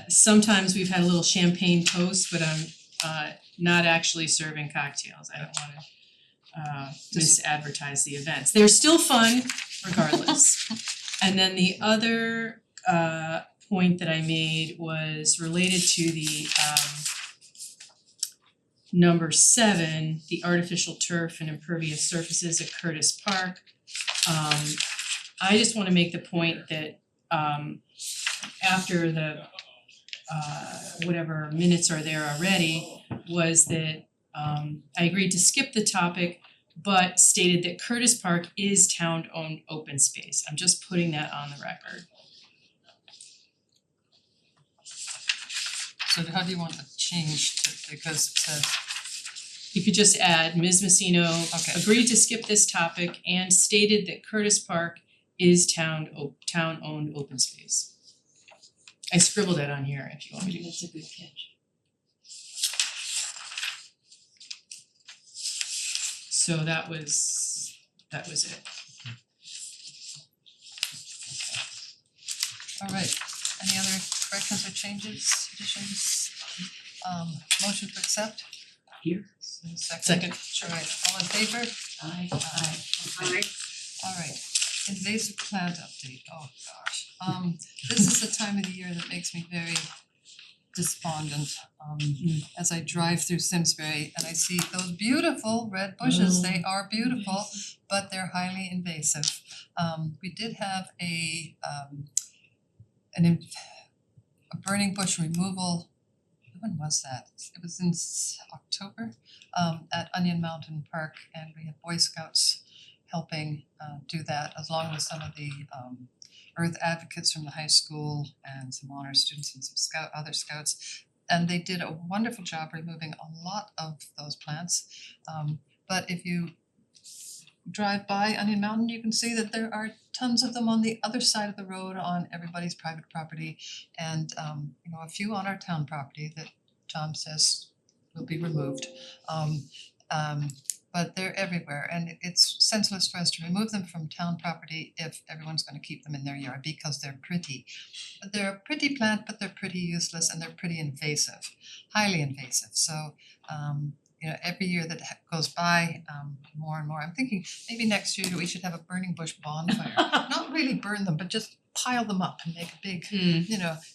Sometimes we've had a little champagne toast, but I'm not actually serving cocktails. I don't wanna misadvertise the events. They're still fun regardless. And then the other point that I made was related to the number 7, the artificial turf and impervious surfaces at Curtis Park. I just wanna make the point that after the whatever minutes are there already, was that I agreed to skip the topic, but stated that Curtis Park is town-owned open space. I'm just putting that on the record. So how do you want the change to, because it says, You could just add, Ms. Messino Okay. agreed to skip this topic and stated that Curtis Park is town-owned open space. I scribbled that on here if you want me to. That's a good catch. So that was it. alright, any other corrections or changes, additions? Motion to accept? Here. Second. Alright, all in favor? Aye. Aye. Alright, invasive plant update, oh gosh. This is the time of the year that makes me very despondent. As I drive through Simsbury and I see those beautiful red bushes, they are beautiful, but they're highly invasive. We did have a burning bush removal, when was that? It was in October, at Onion Mountain Park, and we had Boy Scouts helping do that, along with some of the Earth advocates from the high school and some honor students and some other scouts. And they did a wonderful job removing a lot of those plants. But if you drive by Onion Mountain, you can see that there are tons of them on the other side of the road on everybody's private property, and a few on our town property that Tom says will be removed. But they're everywhere, and it's senseless for us to remove them from town property if everyone's gonna keep them in their yard because they're pretty. They're a pretty plant, but they're pretty useless and they're pretty invasive, highly invasive. So every year that goes by, more and more, I'm thinking maybe next year we should have a burning bush bonfire. Not really burn them, but just pile them up and make a big,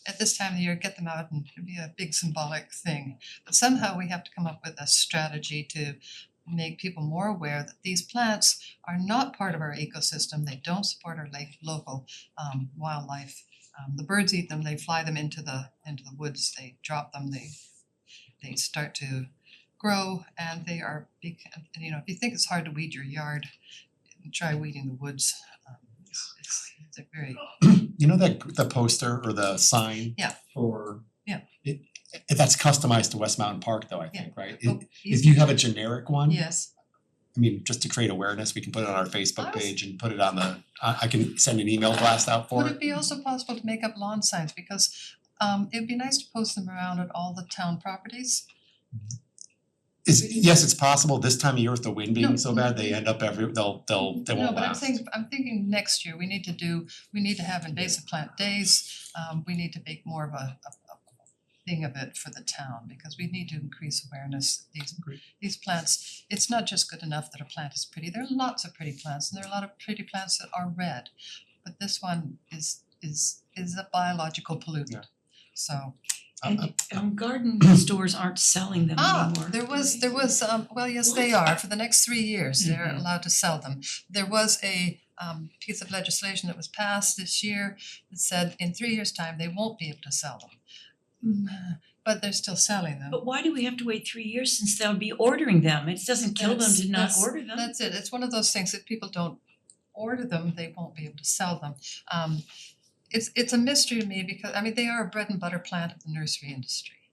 at this time of the year, get them out and it'd be a big symbolic thing. But somehow we have to come up with a strategy to make people more aware that these plants are not part of our ecosystem. They don't support our local wildlife. The birds eat them, they fly them into the woods, they drop them, they start to grow, and they are big. And if you think it's hard to weed your yard, try weeding the woods. It's a very that the poster or the sign Yeah. for Yeah. That's customized to West Mountain Park though, I think, right? Oh, If you have a generic one, Yes, I mean, just to create awareness, we can put it on our Facebook I was- page and put it on the, I can send an email blast out for would it. it be also possible to make up lawn signs, because it'd be nice to post them around at all the town properties. Yes, it's possible, this time of year with the wind being No. so bad, they end up they won't No, but last. I'm thinking next year, we need to have invasive plant days, we need to make more of a thing of it for the town, because we need to increase awareness. These plants, it's not just good enough that a plant is pretty, there are lots of pretty plants, and there are a lot of pretty plants that are red, but this one is a biological pollutant. Yeah. So And garden stores aren't selling them anymore. there was well, yes, they are, for the next 3 years, they're allowed to sell them. There was a piece of legislation that was passed this year that said in 3 years' time, they won't be able to sell them. But they're still selling them. But why do we have to wait 3 years since they'll be ordering them? It doesn't kill them to not order them. That's it, it's one of those things, if people don't order them, they won't be able to sell them. It's a mystery to me, because they are a bread and butter plant of the nursery industry.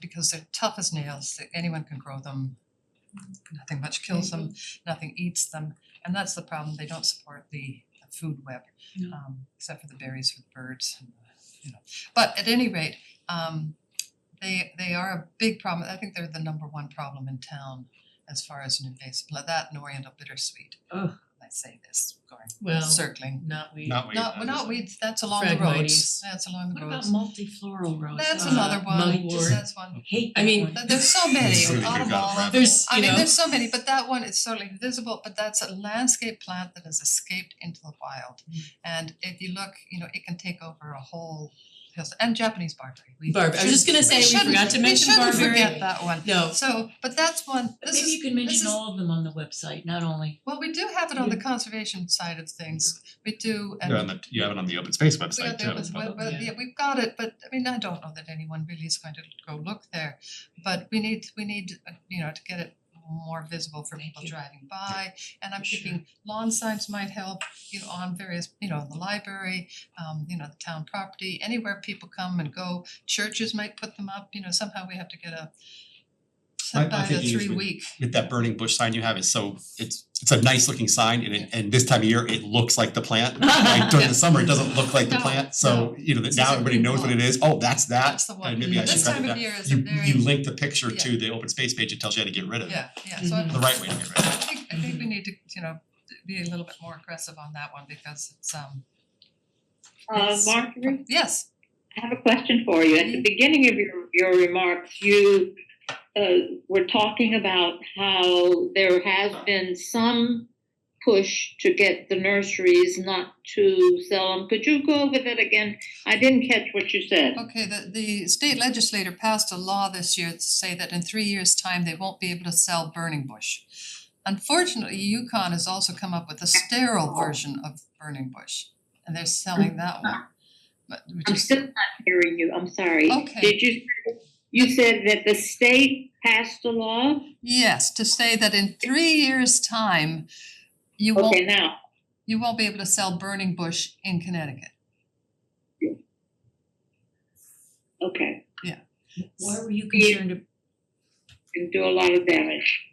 Because they're tough as nails, anyone can grow them, nothing much kills them, nothing eats them, and that's the problem, they don't support the food web, except for the berries for the birds, But at any rate, they are a big problem. I think they're the number one problem in town as far as an invasive, that and Oriental bittersweet. Ugh. I say this, Well, circling. not we. Not weeds, that's along the roads, that's along the What about roads. multifloral roses? That's another one, mugwort. that's one. Hate I that mean, one. There's so many, It's really good, autumnal. rabbit. There's, I you mean, know, there's so many, but that one is certainly visible, but that's a landscape plant that has escaped into the wild. And if you look, it can take over a whole hills, and Japanese barberry. I was just gonna say, we forgot to mention We barberry. shouldn't forget that one. No, So, but that's one, But this maybe is, you can mention this is- all of them on the website, not only. well, we do have it on the conservation side of things, we do, and You have it on the open space we got website the too. open, but- well, yeah, we've got it, but I mean, I don't know that anyone really is going to go look there. But we need, to get it more visible for people driving by. And I'm thinking lawn signs might help, on various, the library, the town property, anywhere people come and go. Churches might put them up, somehow we have to get set My by the thinking is 3-week. With that burning bush sign you have, it's a nice looking sign and this time of year, it looks like the plant. Like during the summer, it doesn't look like the No, plant, so that It's now just a everybody green knows what it is, that's that. That's the one. And maybe I should This write time it of down. year is a very, You link the picture to the open space page, it tells you how to get rid of it, yeah, so I the right way to get rid of it. I think we need to, be a little bit more aggressive on that one because it's Marjorie, yes, I have a question for you. At the beginning of your remarks, you were talking about how there has been some push to get the nurseries not to sell them. Could you go over that again? I didn't catch what you said. okay, the state legislator passed a law this year to say that in 3 years' time, they won't be able to sell burning bush. Unfortunately, Yukon has also come up with a sterile version of burning bush, and they're selling that one. But which I'm is, still not hearing you. I'm sorry. Okay. Did you said that the state passed a law? yes, to say that in 3 years' time, you Okay, now, won't be able to sell burning bush in Connecticut. okay, Why were you concerned, can do a lot of damage.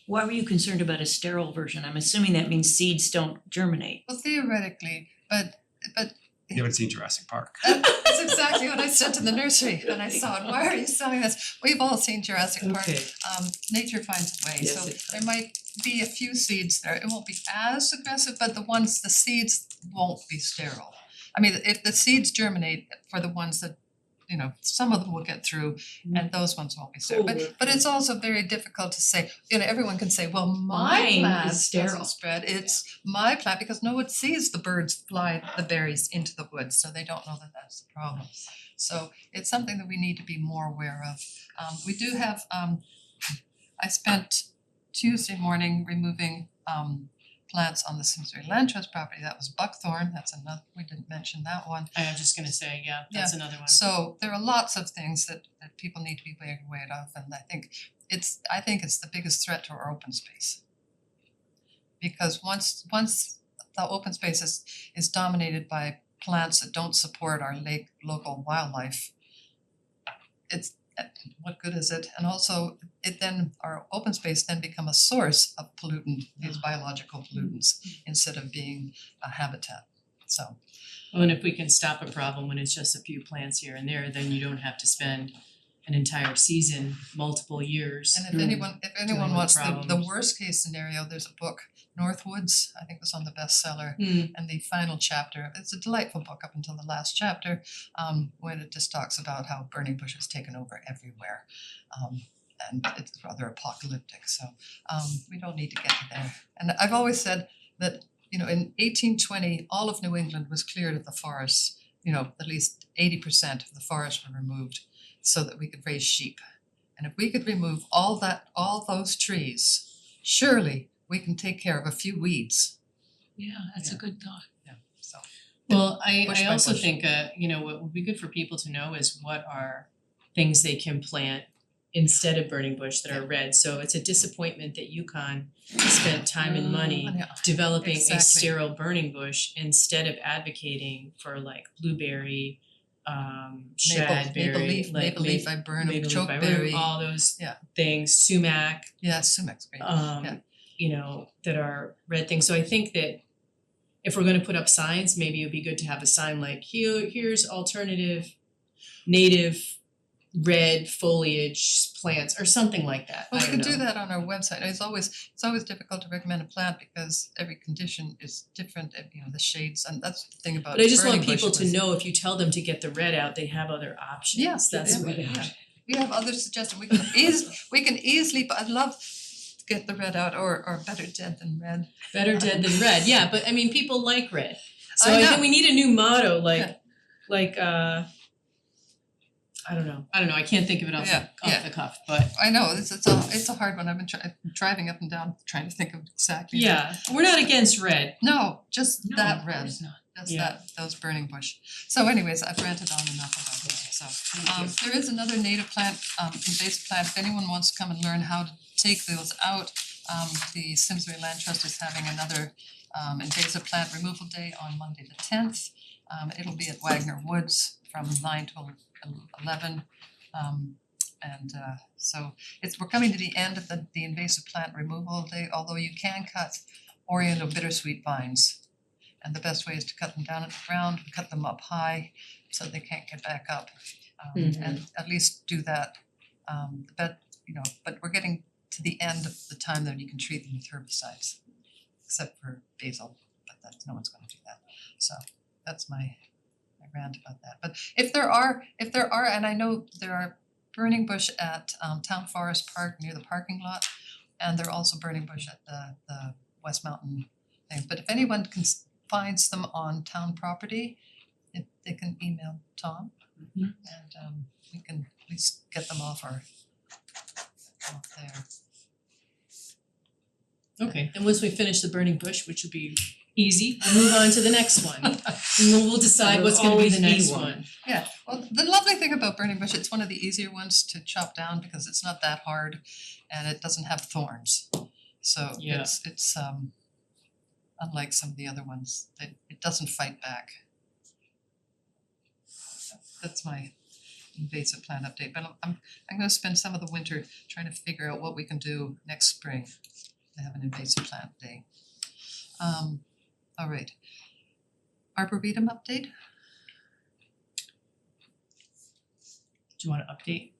why were you concerned about a sterile version? I'm assuming that means seeds don't germinate. Well, theoretically, but You haven't seen Jurassic Park. that's exactly what I said to the nursery when I saw it. Why are you selling this? We've all seen Jurassic Park. okay, Nature finds a way, Yes, so it does. there might be a few seeds there. It won't be as aggressive, but the seeds won't be sterile. I mean, if the seeds germinate for the ones that, some of them will get through and those ones won't be sterile. But it's also very difficult to say, everyone can say, well, my Mine is plant sterile. doesn't spread, it's my plant, because no one sees the birds fly the berries into the woods, so they don't know that that's the problem. So it's something that we need to be more aware of. We do have, I spent Tuesday morning removing plants on the Simsbury Land Trust property. That was buckthorn, that's another, we didn't mention that one. I was just gonna say, that's another one. So there are lots of things that people need to be aware of, and I think it's the biggest threat to our open space. Because once the open space is dominated by plants that don't support our local wildlife, it's what good is it? And also our open space then become a source of pollutant, these biological pollutants, instead of being a habitat, so. Well, and if we can stop a problem when it's just a few plants here and there, then you don't have to spend an entire season, multiple years. And if anyone Dealing with wants the problems. worst case scenario, there's a book, Northwoods, I think was on the bestseller, Hmm. and the final chapter, it's a delightful book up until the last chapter, when it just talks about how burning bush has taken over everywhere. And it's rather apocalyptic, so we don't need to get to there. And I've always said that, in 1820, all of New England was cleared of the forests, at least 80% of the forests were removed so that we could raise sheep. And if we could remove all those trees, surely we can take care of a few weeds. Yeah, that's a good thought. So Well, I Bush by also bush. think what would be good for people to know is what are things they can plant instead of burning bush that are red. So it's a disappointment that Yukon spent time and money Yeah, developing a exactly. sterile burning bush instead of advocating for like blueberry, shadberry, maple leaf, I burn them, maple leaf, I burn 'em, chokeberry, all those Yeah. things, sumac, yeah, sumac's great. that are red things. So I think that if we're gonna put up signs, maybe it'd be good to have a sign like here's alternative native red foliage plants or something like that, I Well, we don't could do know. that on our website. It's always difficult to recommend a plant because every condition is different, and the shades, and that's the thing about But I just want burning bush people to was- know if you tell them to get the red out, they have other options, Yeah, that's yeah, what yeah. We have other suggestions, we can easily, but I'd love to get the red out or better dead than red. better dead than red, yeah, but I mean, people like red. So I I know. think we need a new motto, Yeah. like I don't know, I can't think of it off Yeah, the cuff, but I know, it's a hard one, I've been driving up and down trying to think of exactly. the- yeah, we're not against red. No, just No, that of red, course not. just Yeah. those burning bush. So anyways, I've ranted on enough about that, so. There is another native plant, invasive plant, if anyone wants to come and learn how to take those out, the Simsbury Land Trust is having another invasive plant removal day on Monday the 10th. It'll be at Wagner Woods from 9 till 11. So we're coming to the end of the invasive plant removal day, although you can cut Oriental bittersweet vines. And the best way is to cut them down at the ground, cut them up high so they can't get back up. And at least do that, but we're getting to the end of the time that you can treat them with herbicides, except for basil, but no one's gonna do that. So that's my rant about that. But if there are, and I know there are burning bush at Town Forest Park near the parking lot, and they're also burning bush at the West Mountain thing. But if anyone finds them on town property, they can email Tom Mhm. and we can at least get them off there. Okay, and once we finish the burning bush, which will be easy, we'll move on to the next one. And we'll decide what's gonna be the There'll always next be one. one. Yeah, well, the lovely thing about burning bush, it's one of the easier ones to chop down because it's not that hard and it doesn't have thorns. So Yeah. it's unlike some of the other ones, it doesn't fight back. That's my invasive plant update, but I'm gonna spend some of the winter trying to figure out what we can do next spring to have an invasive plant day. All right. Arboretum update? Do you wanna update?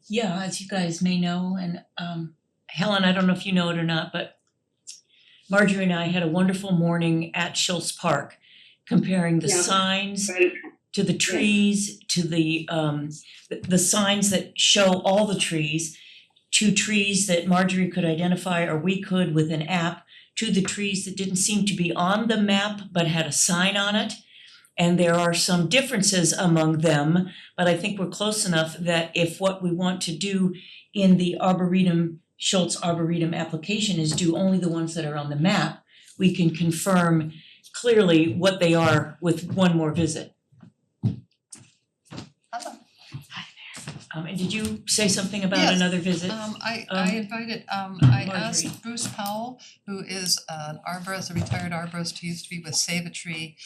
Yeah, as you guys may know, and Helen, I don't know if you know it or not, but Marjorie and I had a wonderful morning at Schultz Park comparing the Yeah. signs Right. to the trees, to the signs that show all the trees, to trees that Marjorie could identify or we could with an app, to the trees that didn't seem to be on the map but had a sign on it. And there are some differences among them, but I think we're close enough that if what we want to do in the Schultz Arboretum application is do only the ones that are on the map, we can confirm clearly what they are with one more visit. Hello. And did you say something about Yes. another visit? I invited, I Marjorie. asked Bruce Powell, who is an arborist, a retired arborist who used to be with Save a Tree.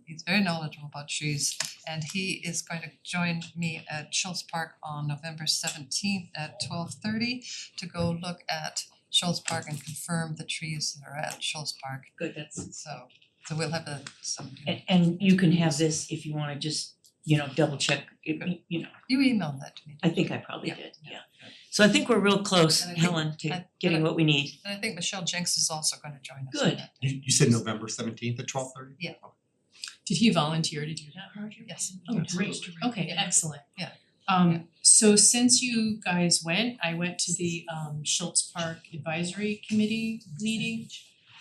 He's very knowledgeable about trees, and he is going to join me at Schultz Park on November 17th at 12:30 to go look at Schultz Park and confirm the trees that are at Schultz Park. Good, that's. So we'll have some, And you can have this if you wanna just, double check, you know, you emailed that to me. I think I probably Yeah. did, yeah. So I think we're real close, And I think- Helen, to and getting I- what we need. And I think Michelle Jenks is also gonna join us on Good. that. You said November 17th at 12:30? Did he volunteer to do that, Marjorie? Yes. Oh, great, okay, Yeah. excellent. Yeah. So since you guys went, I went to the Schultz Park Advisory Committee meeting.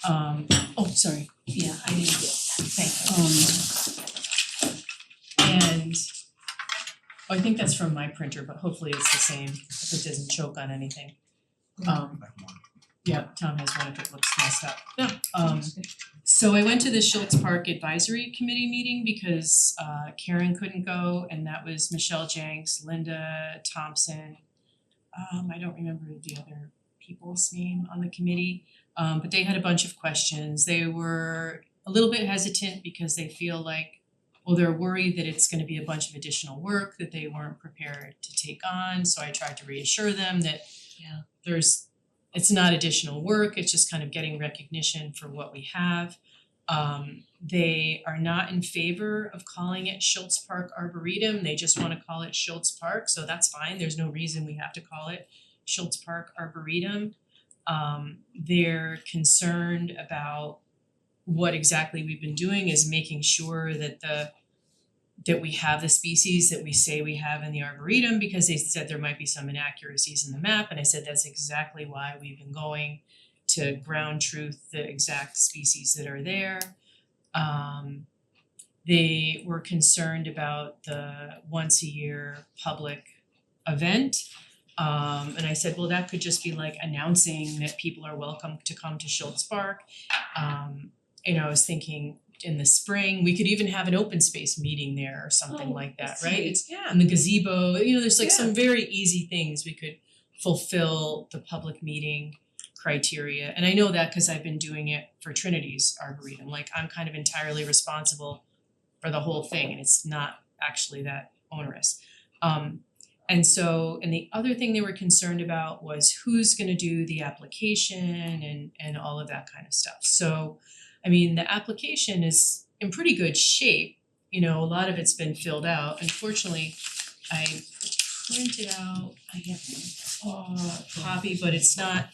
Sorry, yeah, I didn't get that, thank you. And I think that's from my printer, but hopefully it's the same, if it doesn't choke on anything. Yeah, Tom has one if it looks messed up. So I went to the Schultz Park Advisory Committee meeting because Karen couldn't go, and that was Michelle Jenks, Linda Thompson. I don't remember the other people's name on the committee, but they had a bunch of questions. They were a little bit hesitant because they feel like, they're worried that it's gonna be a bunch of additional work that they weren't prepared to take on, so I tried to reassure them that it's not additional work, it's just kind of getting recognition for what we have. They are not in favor of calling it Schultz Park Arboretum, they just wanna call it Schultz Park, so that's fine, there's no reason we have to call it Schultz Park Arboretum. They're concerned about what exactly we've been doing is making sure that we have the species that we say we have in the Arboretum, because they said there might be some inaccuracies in the map, and I said that's exactly why we've been going to ground truth the exact species that are there. They were concerned about the once a year public event. And I said, well, that could just be like announcing that people are welcome to come to Schultz Park. I was thinking in the spring, we could even have an open space meeting there or something like that, right? It's in the gazebo, there's like some very easy things we could fulfill the public meeting criteria. And I know that because I've been doing it for Trinity's Arboretum, like I'm kind of entirely responsible for the whole thing and it's not actually that onerous. And the other thing they were concerned about was who's gonna do the application and all of that kind of stuff. So, I mean, the application is in pretty good shape, a lot of it's been filled out. Unfortunately, I printed out, I have a copy, but it's not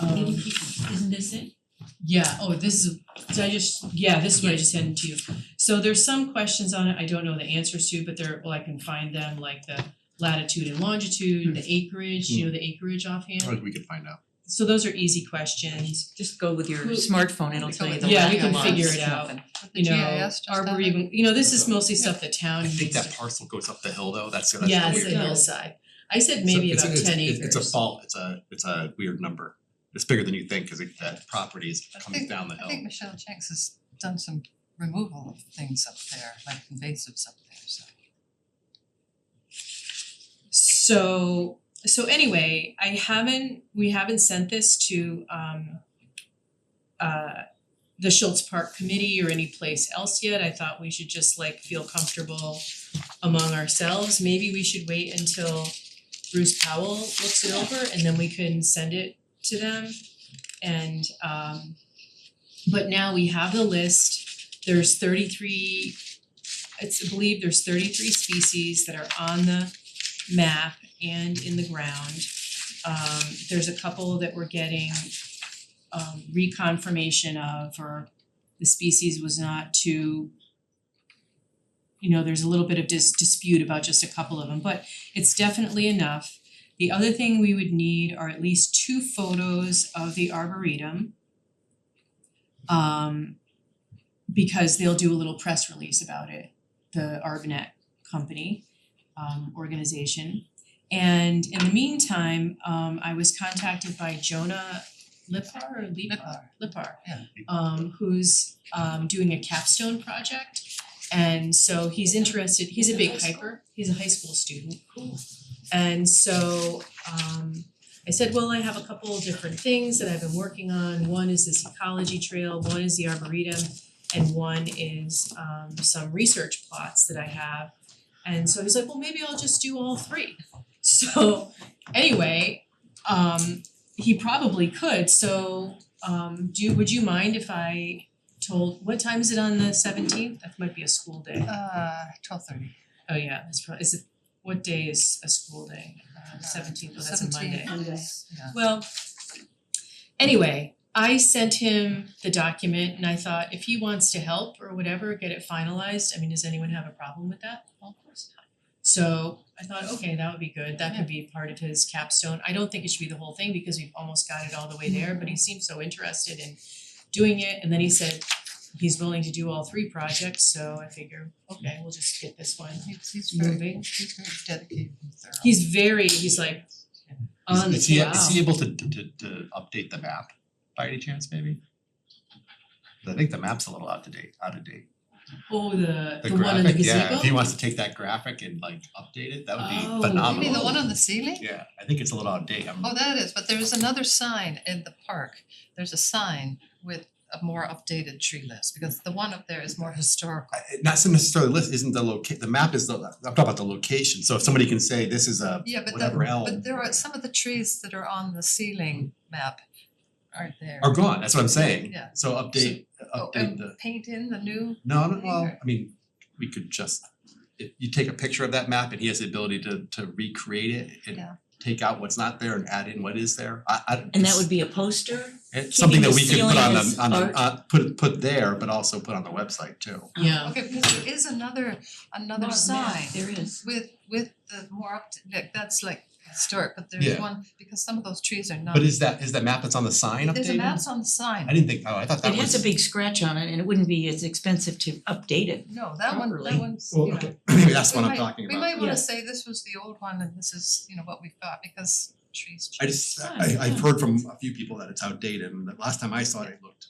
Isn't this it? yeah, this is what I just handed to you. So there's some questions on it I don't know the answers to, but I can find them, like the latitude and longitude, the acreage, the acreage offhand. Or we could find out. So those are easy questions. Just go with your Who- smartphone, it'll tell you the Yeah, we latitude can figure it lines. out. But the GIS just Arboretum, this is mostly stuff the town I needs think to. that parcel goes up the hill though, that's Yeah, it's weird. the hillside. I said maybe So about it's 10 acres. It's a fault, it's a weird number. It's bigger than you think, cause that property is comes down the I think hill. Michelle Jenks has done some removal of things up there, like invasives up there, so. So anyway, we haven't sent this to the Schultz Park Committee or any place else yet. I thought we should just feel comfortable among ourselves. Maybe we should wait until Bruce Powell looks it over and then we can send it to them. And but now we have the list. There's 33 I believe there's 33 species that are on the map and in the ground. There's a couple that we're getting reconfirmation of, or the species was not too, there's a little bit of dispute about just a couple of them, but it's definitely enough. The other thing we would need are at least 2 photos of the Arboretum. Because they'll do a little press release about it, the ArborNet company organization. And in the meantime, I was contacted by Jonah Lippar, Yeah. Who's doing a capstone project. And so he's interested, he's a big hiker, he's a high school student. Cool. And so I said, well, I have a couple of different things that I've been working on. One is this ecology trail, one is the Arboretum, and one is some research plots that I have. And so he's like, well, maybe I'll just do all 3. So anyway, he probably could, so would you mind if I told, what time is it on the 17th? That might be a school day. 12:30. Oh yeah, what day is a school day? 17th, well, that's a Monday. Yeah. Well, anyway, I sent him the document and I thought if he wants to help or whatever, get it finalized, does anyone have a problem with that? Well, of course not. So I thought, okay, that would be good, that could be part of his capstone. I don't think it should be the whole thing because we've almost got it all the way there, but he seemed so interested in doing it, and then he said he's willing to do all 3 projects, so I figure, okay, we'll just get this one He's moving. very dedicated and thorough. He's like on the Is he top. is he able to update the map by any chance maybe? I think the map's a little out of date. Oh, the The one in the graphic, gazebo? yeah, if he wants to take that graphic and update it, that would be Oh. phenomenal. You mean the one on the ceiling? Yeah, I think it's a little out of date. Oh, that is, but there's another sign in the park. There's a sign with a more updated tree list, because the one up there is more historical. Not so necessarily list, isn't the map is I'm talking about the location, so if somebody can say this is a Yeah, but whatever elm. but there are some of the trees that are on the ceiling map aren't there. are gone, that's what I'm saying. Yeah. So update Oh, update and the, paint in the new, well, I mean, we could just, if you take a picture of that map and he has the ability to recreate it and Yeah. take out what's not there and add in what is there, I And that would be a poster? it's something that keeping we the could put ceiling on as the on art. the put there, but also put on the website too. Yeah. okay, because there is another sign There is. with the more up to, like, that's like historic, but there's Yeah. one, because some of those trees are not. But is that map that's on the sign updated? There's a maps on the sign. I didn't think, I thought that It was. has a big scratch on it and it wouldn't be as expensive to update it. No, that Properly. one's, Well, you know. okay, maybe that's what we I'm might- talking about. We might wanna Yeah. say this was the old one and this is, you know, what we've got, because trees I change. just, I've heard from a few people that it's outdated, and the last time I saw it, it looked,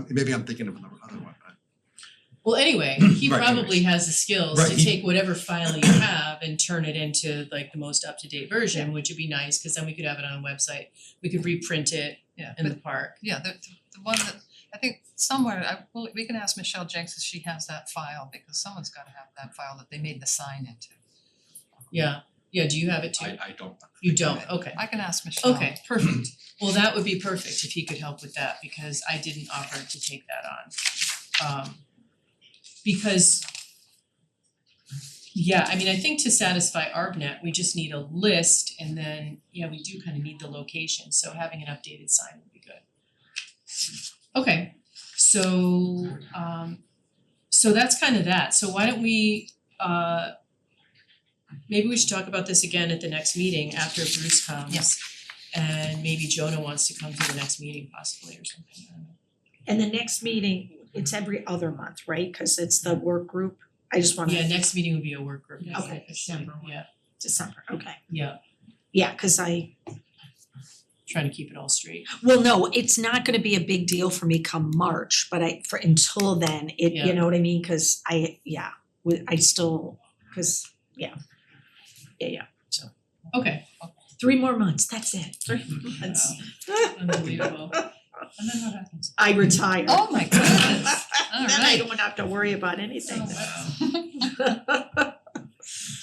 maybe I'm thinking of another one, but. Well, anyway, he Right, probably anyways. has the skills Right, to he- take whatever file you have and turn it into like the most up-to-date version, which would be nice, cause then we could have it on a website. We could reprint it Yeah, in the but park. yeah, the one that, I think somewhere, well, we can ask Michelle Jenks if she has that file, because someone's gotta have that file that they made the sign into. Yeah, do you have it too? I don't. You don't, okay. I can ask Michelle. Okay, perfect. Well, that would be perfect if he could help with that, because I didn't offer to take that on. Because yeah, I mean, I think to satisfy ArcNet, we just need a list, and then, yeah, we do kind of need the location, so having an updated sign would be good. Okay, so that's kind of that. So why don't we maybe we should talk about this again at the next meeting after Bruce comes. Yes. And maybe Jonah wants to come to the next meeting possibly or something, I don't know. And the next meeting, it's every other month, right? Cause it's the work group. I just wanna. Yeah, next meeting would be a work group. meeting Okay, officially. December. Yeah, December, okay. yeah, Yeah, cause trying to keep it all straight. well, no, it's not gonna be a big deal for me come March, but for until then, Yeah. you know what I mean? Cause I still, cause, yeah. Okay. 3 more months, that's it. That's, Unbelievable. And then what happens? I retire. Oh my goodness, all Then I right. don't have to worry about anything.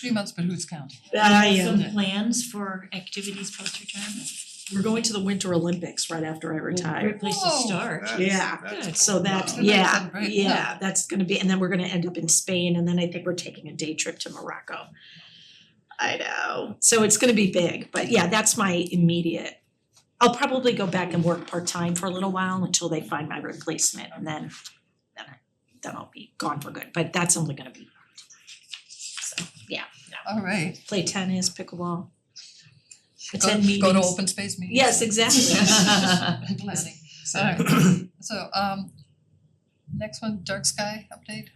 3 months, but who's counting? Some plans for activities post-retirement? We're going to the Winter Olympics right after I retire. Great place to Whoa. start. Yeah. Good. So that's, Wow. yeah, Celebrate, yeah, yeah. that's gonna be, and then we're gonna end up in Spain, and then I think we're taking a day trip to Morocco. I know, so it's gonna be big, but yeah, that's my immediate. I'll probably go back and work part-time for a little while until they find my replacement, and then I'll be gone for good, but that's only gonna be. So, yeah, All right. play tennis, pickleball. Go Attend to meetings. open space meetings. Yes, exactly. Planning. Alright, so next one, dark sky update.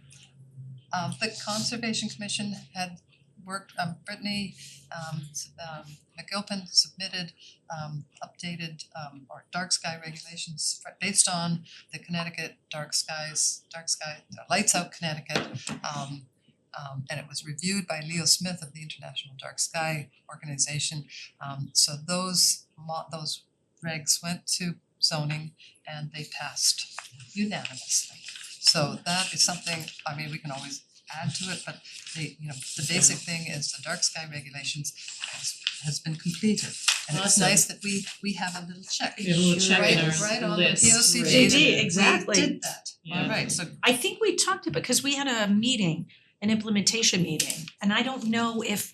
The Conservation Commission had worked, Brittany McGilpin submitted updated or dark sky regulations based on the Connecticut Lights Out Connecticut. And it was reviewed by Leo Smith of the International Dark Sky Organization. So those regs went to zoning and they passed unanimously. So that is something, I mean, we can always add to it, but the basic thing is the dark sky regulations has been completed. And it's Awesome. nice that we have a little check. We have a little check in our Right on the list, POCD right. that exactly. we did that. Yeah. Alright, so I think we talked about, because we had a meeting, an implementation meeting, and I don't know if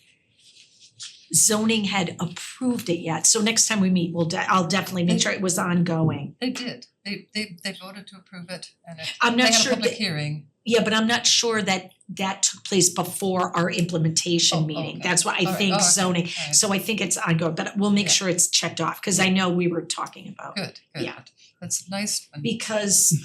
zoning had approved it yet, so next time we meet, I'll definitely make sure it was ongoing. they did, they voted to approve it and I'm they not had a sure public that, hearing. yeah, but I'm not sure that took place before our implementation Oh, meeting, okay. that's why I Alright, think okay, zoning, alright. so I think it's ongoing, but we'll make Yeah. sure it's checked off, cause I know we were talking about, Good, Yeah. good. That's nice and because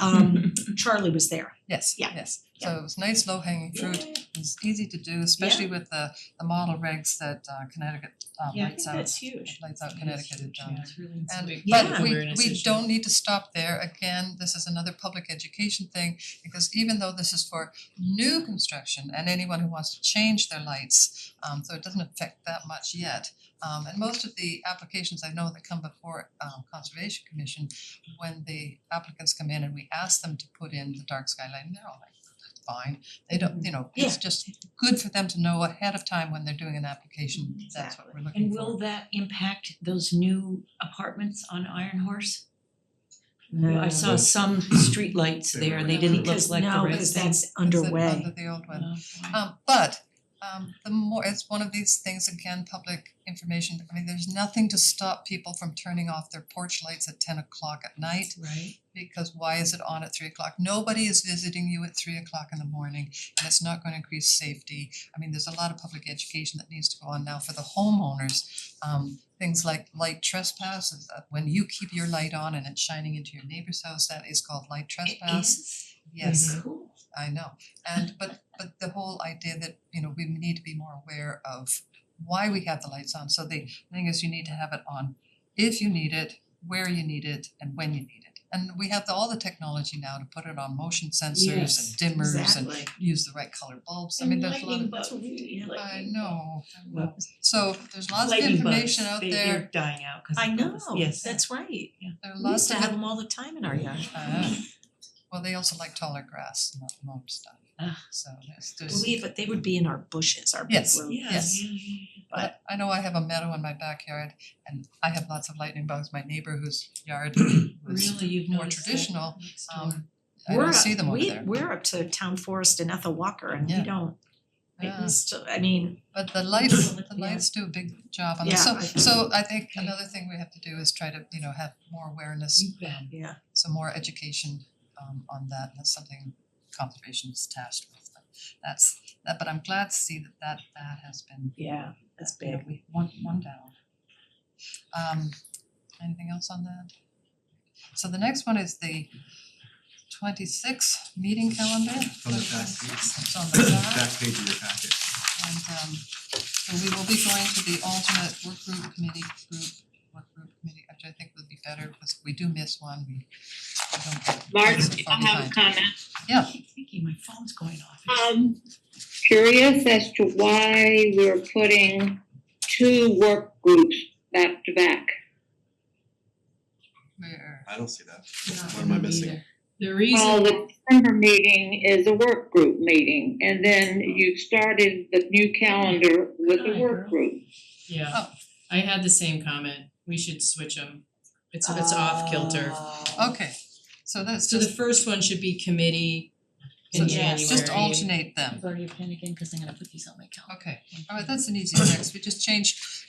Charlie was there. yes, Yeah. yes. So it was nice low hanging fruit. It's easy to do, especially with the model regs that Connecticut Lights Out huge. Connecticut had done. Yeah, it's really And big Yeah. but awareness we issue. don't need to stop there. Again, this is another public education thing, because even though this is for new construction and anyone who wants to change their lights, so it doesn't affect that much yet. And most of the applications I know that come before Conservation Commission, when the applicants come in and we ask them to put in the dark sky lighting, they're all like, that's fine. They don't, it's just good for them to know ahead of time when they're doing an application, that's what we're looking And for. will that impact those new apartments on Iron Horse? I saw some streetlights there, they didn't look Because like the no, right because thing. that's It's underway. under the old one. Oh, But the more, it's one of these things, again, public information, I mean, there's nothing to stop people from turning off their porch lights at 10 o'clock at night, right. because why is it on at 3 o'clock? Nobody is visiting you at 3 o'clock in the morning, and it's not gonna increase safety. I mean, there's a lot of public education that needs to go on now for the homeowners. Things like light trespasses, when you keep your light on and it's shining into your neighbor's house, that is called light trespass. Yes. Cool. I know, and but the whole idea that, you know, we need to be more aware of why we have the lights on. So the thing is, you need to have it on if you need it, where you need it, and when you need it. And we have all the technology now to put it on motion sensors Yes, and dimmers and Exactly. use the right color bulbs. I mean, there's a lot of, I know. So there's lots of Lightning information bugs, out they're there. dying out 'cause I of know, this. Yes. that's right. There are We lots used to of have them all the time in our yard. well, they also like taller grass, not mowed stuff. Ah. So there's But they would be in our bushes, our big Yes. road. Yes. But I know I have a meadow in my backyard and I have lots of lightning bugs. My neighbor whose yard was Really, you've more noticed that traditional, next door? I don't see them over there. We're up to Town Forest and Ethel Walker and we Yeah. don't, Yeah. we still, I mean, But the lights do a big job on this. Yeah, So I think another thing we have to do is try to, you know, have more awareness, You bet. yeah. some more education on that. That's something conservation is tasked with. But that's that, but I'm glad to see that has been, Yeah, that's you know, big. we one down. Anything else on that? So the next one is the 26 meeting calendar. On the back page. It's on the back. Back page of your packet. And so we will be going to the alternate work group committee, which I think would be better because we do miss one, we don't get Mark, so far I have a behind. comment. I keep thinking my phone's going off. Curious as to why we're putting 2 work groups back to back. Where, I don't see that. What am I missing? The Well, reason, the December meeting is a work group meeting, and then you started the new calendar with a work group. yeah, Oh. I had the same comment, we should switch them. It's off kilter. okay, so that's So the just, first one should be committee so in just January. alternate them. Borrow your pen again, cause I'm gonna put these on my calendar. Okay, alright, that's an easy fix,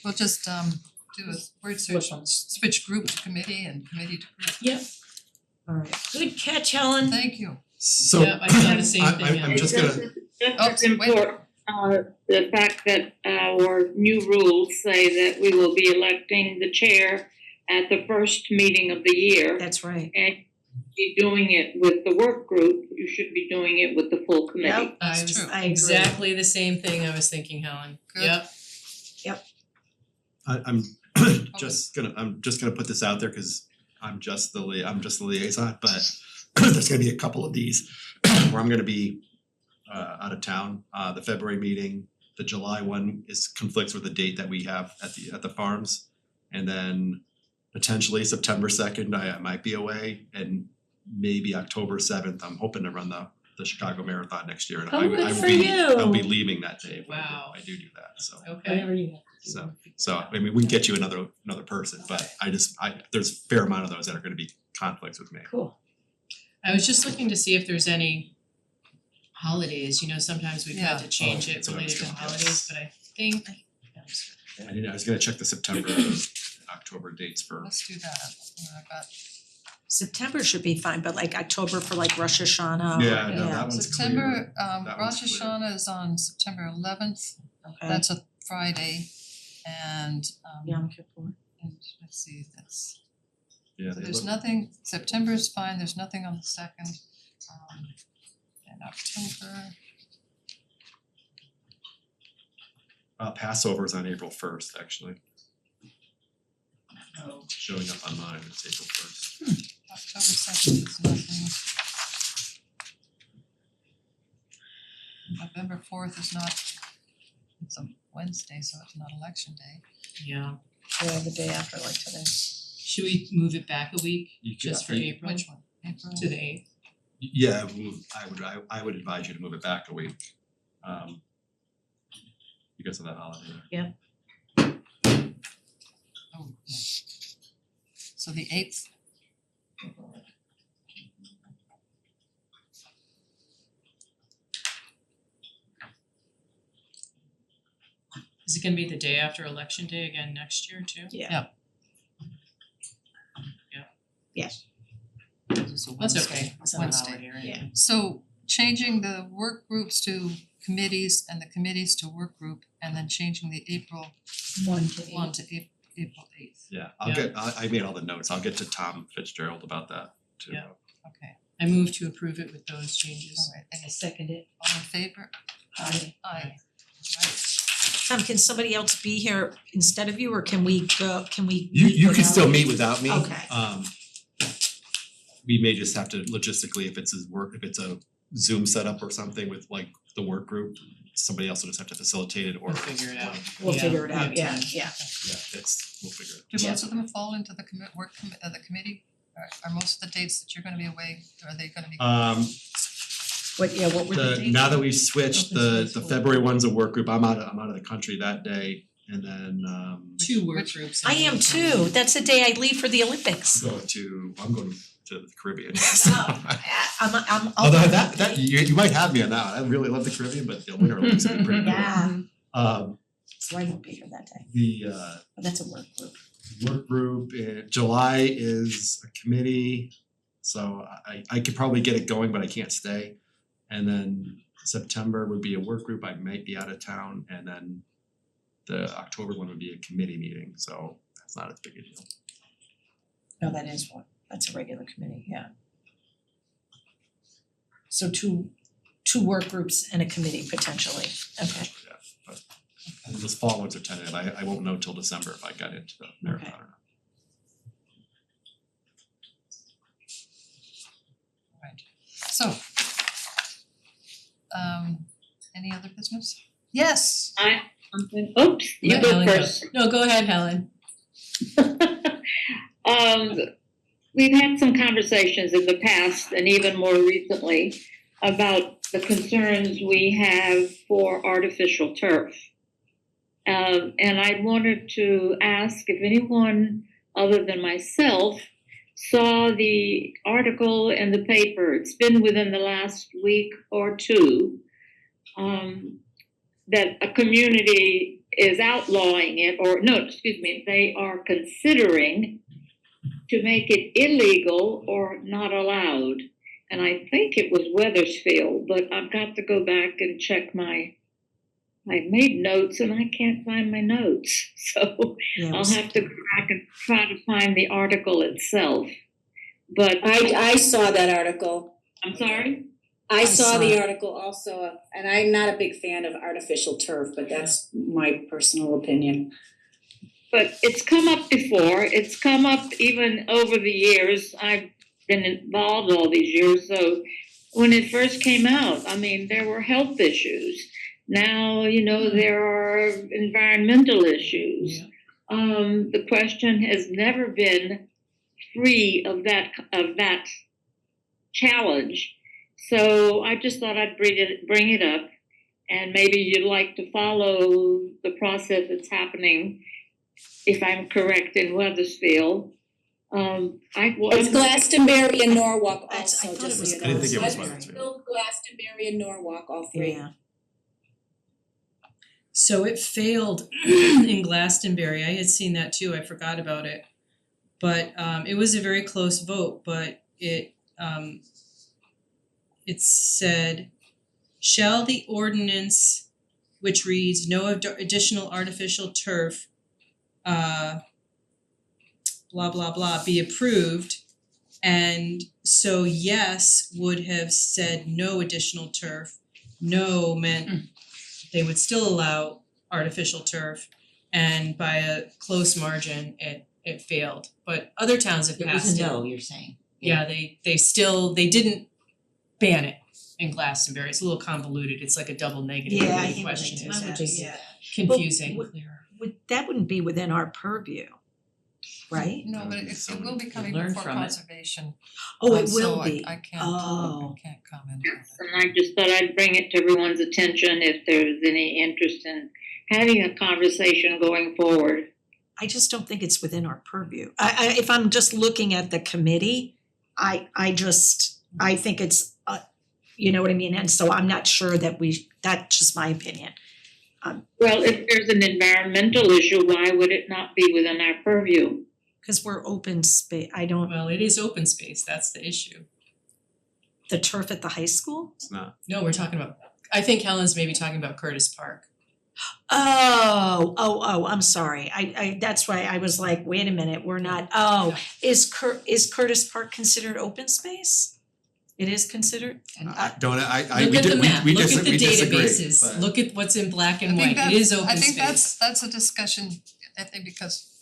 we'll just do a word search, Flip 'em. switch group to committee and committee to group. Yep. Alright, good catch, Helen. Thank you. So Yeah, I thought the same thing, I'm just Just gonna, as Oh, wait. important, the fact that our new rules say that we will be electing the chair at the first meeting of the year. That's right. And be doing it with the work group, you should be doing it with the full committee. That's I was true. I agree. exactly the same thing I was thinking, Helen. Good. Yep, I'm just gonna put this out there because I'm just the liaison, but there's gonna be a couple of these where I'm gonna be out of town. The February meeting, the July one conflicts with the date that we have at the farms. And then potentially September 2nd, I might be away, and maybe October 7th, I'm hoping to run the Chicago Marathon next year, and Oh, good for I'll be you. leaving that day if Wow. I do that, so. okay. Whatever you have to do. So I mean, we can get you another person, but there's a fair amount of those that are gonna be conflicts with me. Cool. I was just looking to see if there's any holidays, you know, sometimes we've had Yeah. to change Oh, it that's what I was related to gonna guess. holidays, but I think I was gonna check the September, October dates for, Let's do that. I've got September should be fine, but like October for like Rosh Hashanah. yeah, no, that one's clear. September, That one's Rosh clear. Hashanah is on September 11th, Okay. that's a Friday, and Yom Kippur. and let's see, that's, Yeah, so they there's look, nothing, September's fine, there's nothing on the 2nd, and October, Passover's on April 1st, actually. Showing up on mine, it's April 1st. October 2nd is nothing. November 4th is not, it's a Wednesday, so it's not election day. yeah, Yeah, the day after, like today. should we move it back a week You could- just for April Which one? April? to the 8th? Yeah, I would advise you to move it back a week, because of that holiday. Oh, yeah. So the 8th, it gonna be the day after election day again next year too? Yeah. That's okay, it's not a Wednesday. holiday or anything. So changing the work groups to committees and the committees to work group and then changing the April 1 to 8. one to April 8th. Yeah, Yeah. I made all the notes, I'll get to Tom Fitzgerald about that too. Yeah. Okay, I move to approve it with those changes. alright, I and second it. all in favor? Aye. Aye. Right. Tom, can somebody else be here instead of you, or can we meet You can without still you? meet without me. Okay. We may just have to logistically, if it's a Zoom setup or something with like the work group, somebody else will just have to facilitate it or. We'll figure it out. We'll Yeah, figure it we out, have yeah, time. yeah. Yeah, we'll figure it. Do most of them fall into the the committee? Are most of the dates that you're gonna be away, are they gonna be? What were the dates? Now that we've switched, Open the space will- February one's a work group, I'm out of the country that day, and then Two work Which- groups. I am too, that's the day I leave for the Olympics. I'm going to the Caribbean. I'm Although that you might have me on that one. I really love the Caribbean, but the Winter Olympics would be pretty cool. Yeah, so I won't be here that day, The but that's a work group. work group in July is a committee, so I could probably get it going, but I can't stay. And then September would be a work group, I might be out of town, and then the October one would be a committee meeting, so that's not as big a deal. No, that is one, that's a regular committee, yeah. So two work groups and a committee potentially, okay. Yeah, but those fall ones are tentative, I won't know till December if I got into the marathon or not. Right, so. Any other business? Yes. Oops, you Let go Helen first. No, go ahead, Helen. We've had some conversations in the past and even more recently about the concerns we have for artificial turf. And I wanted to ask if anyone other than myself saw the article in the paper. It's been within the last week or two, that a community is outlawing it, or no, excuse me, they are considering to make it illegal or not allowed. And I think it was Weathersfield, but I've got to go back and check I made notes and I can't find my notes. So Yeah, I'll have to go back and try to find the article itself. But I saw that article. I'm sorry? I saw saw the it. article also, and I'm not a big fan of artificial turf, but that's my personal opinion. But it's come up before, it's come up even over the years, I've been involved all these years, so when it first came out, I mean, there were health issues. Now, there are environmental issues. The question has never been free of that challenge. So I just thought I'd bring it up, and maybe you'd like to follow the process that's happening, if I'm correct, in Weathersfield. It's Glastonbury and Norwalk That's- I also, thought just it was so you know. I didn't think it was Weathersfield, Weathersfield. Glastonbury and Norwalk, all three. Yeah, So it failed in Glastonbury, I had seen that too, I forgot about it. But it was a very close vote, but it said, shall the ordinance which reads no additional artificial turf blah blah blah be approved? And so yes would have said no additional turf, no meant they would still allow artificial turf, and by a close margin it failed. But other towns have It passed was it. a no, you're saying. Yeah, they didn't ban it in Glastonbury. It's a little convoluted. It's like a double negative. yeah, I The think question that's is that, just yeah. confusing. That wouldn't be within our purview, right? No, but it will be coming Learn before from it. conservation. Oh, it so will I be. I can't Oh. comment on Yes, it. and I just thought I'd bring it to everyone's attention if there's any interest in having a conversation going forward. I just don't think it's within our purview. If I'm just looking at the committee, I think it's, you know what I mean? And so I'm not sure that that's just my opinion. Well, if there's an environmental issue, why would it not be within our purview? Cause we're open space, I don't, Well, it is open space, that's the issue. the turf at the high school? It's not. No, we're talking about, I think Helen's maybe talking about Curtis Park. Oh, I'm sorry, I, that's why I was like, wait a minute, we're not, is Curtis Park considered open space? It is considered? And I I don't, I, Look we at the did, map, we look at disagree, the we disagree, databases, but- look at what's in black and think white, it is that's- open I think space. that's a discussion, I think, because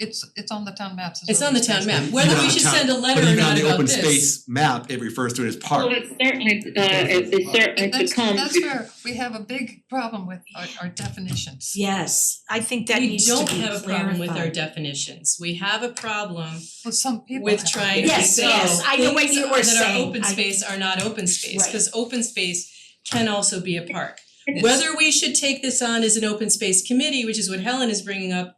it's on the town maps as It's well. on the town map, whether Even we on the should town- send a letter but or even on not the about open this. space map, it refers to it as park. Well, it certainly That's becomes. where we have a big problem with our definitions. Yes, I think that We needs to be don't clarified. have a problem with our definitions, we have a problem Well, some people with have. trying to Yes, say yes, I know what things you were that saying. are open I- space are not open space, Right. cause open space can also be a park. Yes. Whether we should take this on as an open space committee, which is what Helen is bringing up,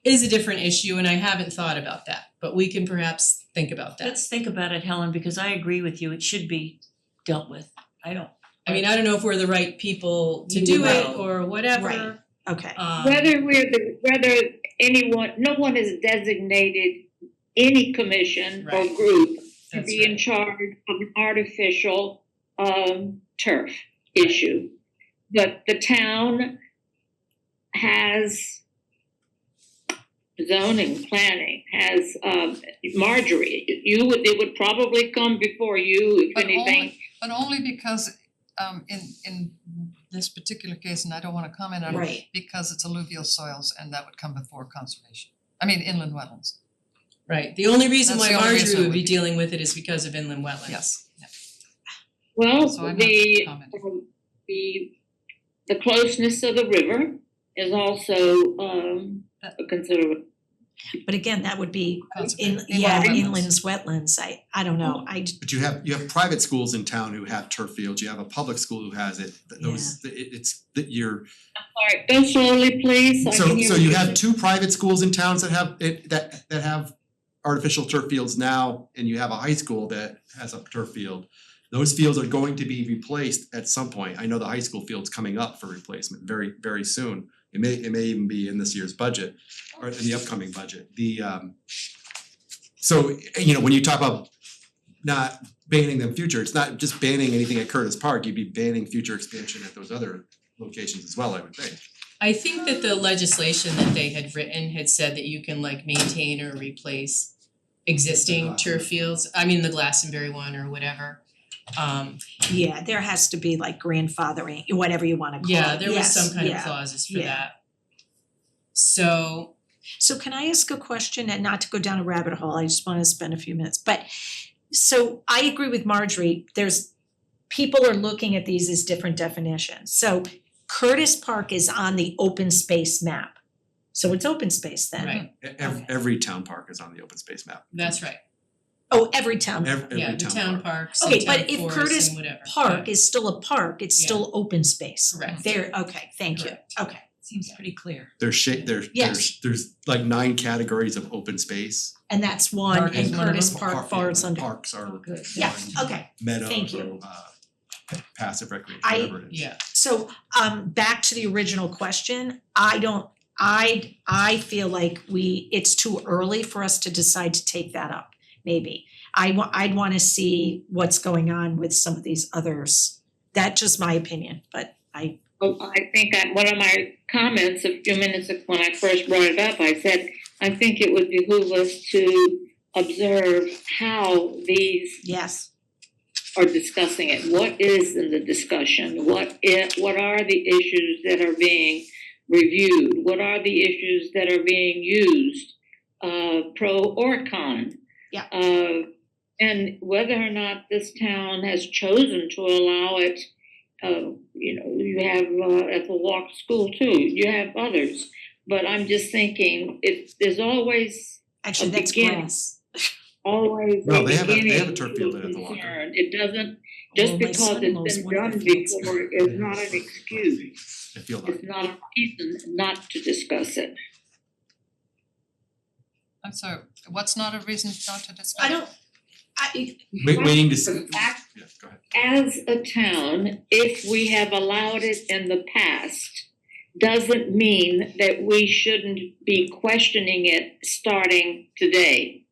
is a different issue and I haven't thought about that, but we can perhaps think about that. Let's think about it, Helen, because I agree with you, it should be dealt with. I don't. I mean, I don't know if we're the right people to You do it will. or whatever. Right. Okay, Whether anyone, no one has designated any commission or Right. group to That's be in right. charge of an artificial turf issue. But the town has zoning, planning, has Marjorie, it would probably come before you, if But anything. only because in this particular case, and I don't wanna comment on it, right, because it's alluvial soils and that would come before conservation. I mean inland wetlands. Right, the only reason That's why the only reason Marjorie it would be would be- dealing with it is because of inland wetlands. Yes. Well, So I'm not the commenting. the closeness of the river is also a consideration. but again, that would be Conservation. yeah, Inland wetlands. inlands, wetlands, I don't know, But you have private schools in town who have turf fields, you have a public school who has it, those, it's that you're. Alright, go slowly, please, I can hear So you what have two private schools in towns that have it, that have artificial turf fields now, and you have a high school that has a turf field. Those fields are going to be replaced at some point, I know the high school field's coming up for replacement very, very soon. It may even be in this year's budget, or in the upcoming budget, so, you know, when you talk about not banning them future, it's not just banning anything at Curtis Park, you'd be banning future expansion at those other locations as well, I would think. I think that the legislation that they had written had said that you can like maintain or replace existing turf fields, I mean the Glastonbury one or whatever. yeah, there has to be like grandfathering, whatever you wanna call it, Yeah, there was Yes, some kind of yeah. clauses for yeah. that. So, So can I ask a question, and not to go down a rabbit hole, I just wanna spend a few minutes, but so I agree with Marjorie, people are looking at these as different definitions. So Curtis Park is on the open space map, so it's open space then. right, Every town park is on the open space map, that's right, Oh, every town. every yeah, the town park, some Okay, town but if forests Curtis and whatever, Park yeah, is still a park, it's Yeah. still open space. correct. There, okay, thank you, Correct. okay. Seems pretty clear. Yes. There's like 9 categories of open space. And that's one, Park is and one of Curtis them? Park falls under. Parks are Good. Yeah, one, okay, meadows thank or you. Passive recreation, I- whatever it is. Yeah, so back to the original question, I feel like it's too early for us to decide to take that up, maybe. I'd wanna see what's going on with some of these others, that's just my opinion, but Well, I think one of my comments a few minutes ago when I first brought it up, I said, I think it would behoove us to observe how these yes, are discussing it. What is in the discussion? What are the issues that are being reviewed? What are the issues that are being used, pro or con? Yeah. And whether or not this town has chosen to allow it, you have at the Walk School too, you have others. But I'm just thinking, there's always actually, that's beginning. grass. always No, a they have a beginning turf to field a at the Walker. concern. It doesn't, Oh, just my because son knows it's been one of done the fields. before is not an excuse. I feel It's that. not a reason not to discuss it. I'm sorry, what's not a reason not to discuss? I don't, Waiting to see, The fact Yeah, go ahead. as a town, if we have allowed it in the past, doesn't mean that we shouldn't be questioning it starting today.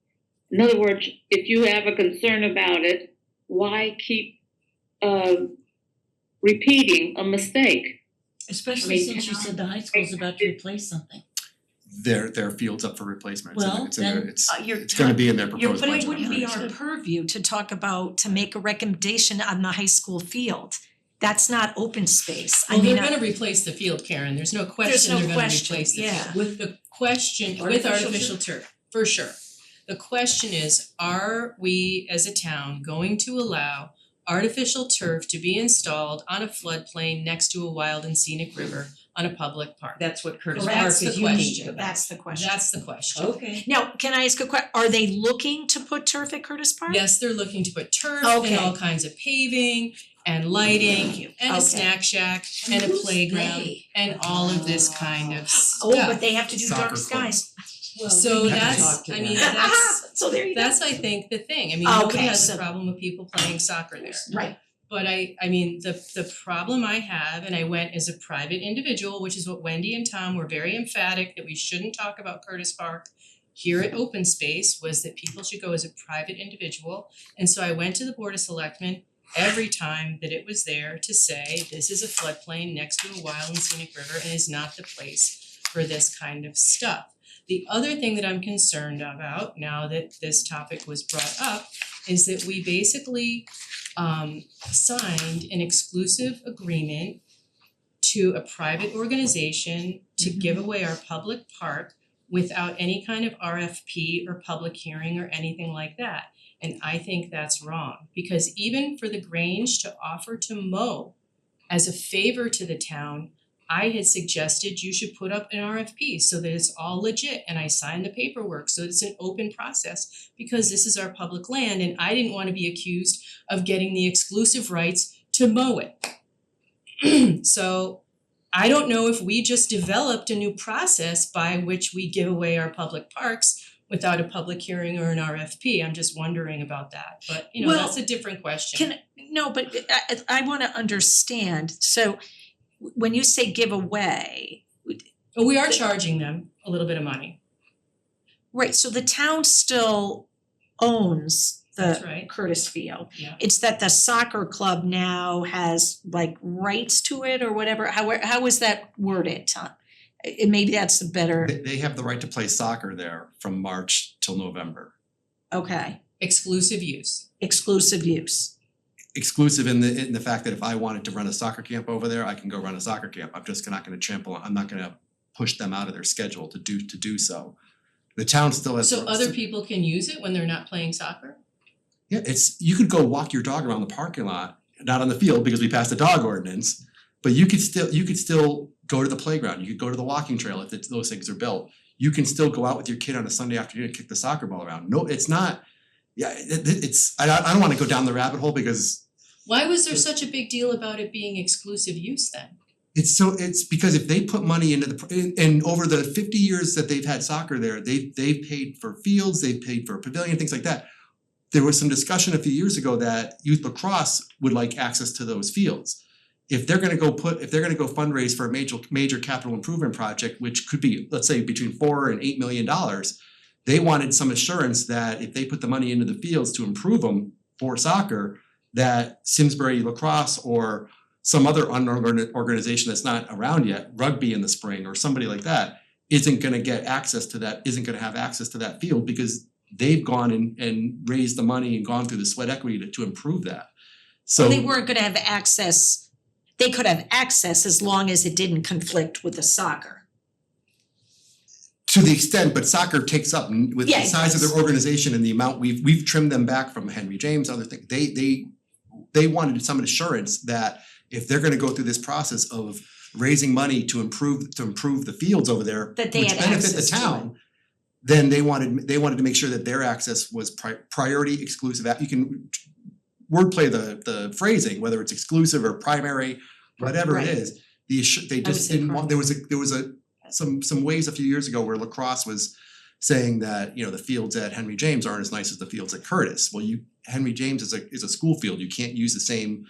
In other words, if you have a concern about it, why keep repeating a mistake? Especially I mean, since you said the high school's about to replace something. Their field's up for replacement. Well, It's in their, then, it's gonna be in their you're proposed putting- budget. But it wouldn't be our Understood. purview to talk about, to make a recommendation on the high school field. That's not open space. I Well, they're mean, gonna replace the field, Karen, there's no question no they're gonna question, replace the yeah. field. With the question, with Artificial artificial turf, for sure. The question is, are we as a town going to allow artificial turf to be installed on a floodplain next to a wild and scenic river on a public park? That's what Curtis Correct. Park That's is the unique question. about. that's the question. That's the question. Okay. Now, can I ask a are they looking to put turf at Curtis Park? Yes, they're looking to put turf Okay. and all kinds of paving and lighting Thank you. and a Okay. snack shack and a Who's playground they? and all of this kind of Oh, stuff. but they have to do Soccer dark club. skies. So we have to that's, talk to I them. mean, that's So there you go. I think the thing, I mean, nobody Okay, has so- a problem with people playing soccer there. Right. But I mean, the problem I have, and I went as a private individual, which is what Wendy and Tom were very emphatic that we shouldn't talk about Curtis Park here at Open Space, was that people should go as a private individual. And so I went to the Board of Selectmen every time that it was there to say, this is a floodplain next to a wild and scenic river and is not the place for this kind of stuff. The other thing that I'm concerned about, now that this topic was brought up, is that we basically signed an exclusive agreement to a private organization to give away our public park without any kind of RFP or public hearing or anything like that. And I think that's wrong, because even for the Grange to offer to mow as a favor to the town, I had suggested you should put up an RFP so that it's all legit, and I signed the paperwork so it's an open process, because this is our public land and I didn't wanna be accused of getting the exclusive rights to mow it. So I don't know if we just developed a new process by which we give away our public parks without a public hearing or an RFP. I'm just wondering about that, but you know, Well, that's a different question. No, but I wanna understand, so when you say give away, But we are charging them a little bit of money. right, so the town still owns That's the right. Curtis Field. Yeah. It's that the soccer club now has like rights to it or whatever, how is that worded, Tom? Maybe that's a better, They have the right to play soccer there from March till November. okay, Exclusive use. exclusive use. Exclusive in the fact that if I wanted to run a soccer camp over there, I can go run a soccer camp. I'm just not gonna I'm not gonna push them out of their schedule to do so. The town still has. So other people can use it when they're not playing soccer? Yeah, you could go walk your dog around the parking lot, not on the field because we passed the dog ordinance, but you could still go to the playground, you could go to the walking trail if those things are built. You can still go out with your kid on a Sunday afternoon and kick the soccer ball around. No, it's not, I don't wanna go down the rabbit hole because Why was there such a big deal about it being exclusive use then? it's because if they put money into and over the 50 years that they've had soccer there, they've paid for fields, they've paid for a pavilion, things like that. There was some discussion a few years ago that youth lacrosse would like access to those fields. If they're gonna go fundraise for a major capital improvement project, which could be, let's say, between $4 and $8 million, they wanted some assurance that if they put the money into the fields to improve them for soccer, that Simsbury lacrosse or some other organization that's not around yet, rugby in the spring or somebody like that, isn't gonna have access to that field because they've gone and raised the money and gone through the sweat equity to improve that. So They weren't gonna have access, they could have access as long as it didn't conflict with the soccer. to the extent, but soccer takes up with Yeah, the it size of does. their organization and the amount we've trimmed them back from Henry James, other things. They wanted some assurance that if they're gonna go through this process of raising money to improve the fields over there, That they which had benefit the access to it. town, then they wanted to make sure that their access was priority exclusive. You can wordplay the phrasing, whether it's exclusive or primary, whatever Right. it is. They I would just say didn't want, there was some ways a few years ago where lacrosse was saying that, you know, the fields at Henry James aren't as nice as the fields at Curtis. Well, Henry James is a school field. You can't use the same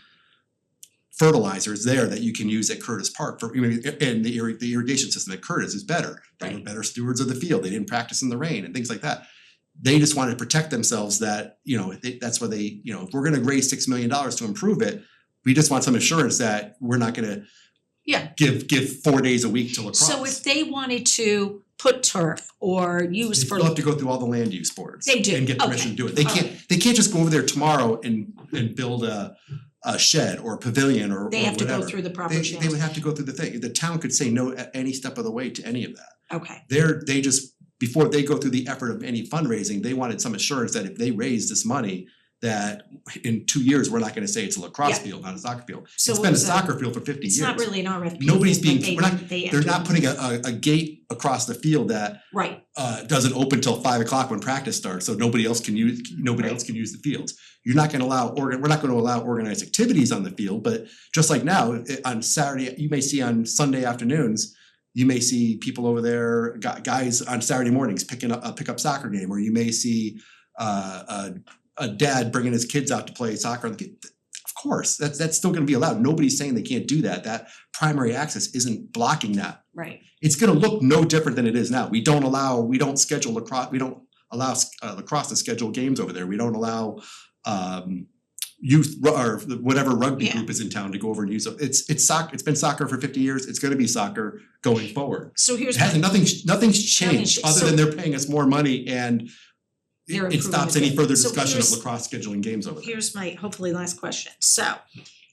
fertilizers there that you can use at Curtis Park for, and the irrigation system at Curtis is better. They were better stewards of the field. They didn't practice in the rain and things like that. They just wanted to protect themselves that, you know, that's why they, you know, if we're gonna raise $6 million to improve it, we just want some assurance that we're not gonna Yeah. give 4 days a week to lacrosse. So if they wanted to put turf or use They for, still have to go through all the land use boards. They do, And get permission to do it. They can't, Okay. they can't just go over there tomorrow and build a shed or a pavilion or they have to go whatever. through the proper They channels? would have to go through the thing. The town could say no at any step of the way to any of that. Okay, They just, before they go through the effort of any fundraising, they wanted some assurance that if they raise this money, that in 2 years, we're not gonna say it's a lacrosse Yeah. field, not a soccer field. So It's what been a was that? soccer field for 50 years. it's not really an RFP. Nobody's thing, being, but they're not putting a gate across the field that Right, doesn't open till 5 o'clock when practice starts, so nobody else can use the fields. You're not gonna allow we're not gonna allow organized activities on the field, but just like now, on Saturday, you may see on Sunday afternoons, you may see people over there, guys on Saturday mornings picking up a pickup soccer game, or you may see a dad bringing his kids out to play soccer. Of course, that's still gonna be allowed. Nobody's saying they can't do that. That primary access isn't blocking that. right. It's gonna look no different than it is now. We don't schedule lacrosse, we don't allow lacrosse to schedule games over there. We don't allow youth or whatever rugby Yeah. group is in town to go over and use it. It's soccer, it's been soccer for 50 years, it's gonna be soccer going forward. So It here's hasn't, my, nothing's changed, other So- than they're paying us more money and They're it improving stops the any game. further So discussion of here's- lacrosse scheduling games over there. here's my hopefully last question. So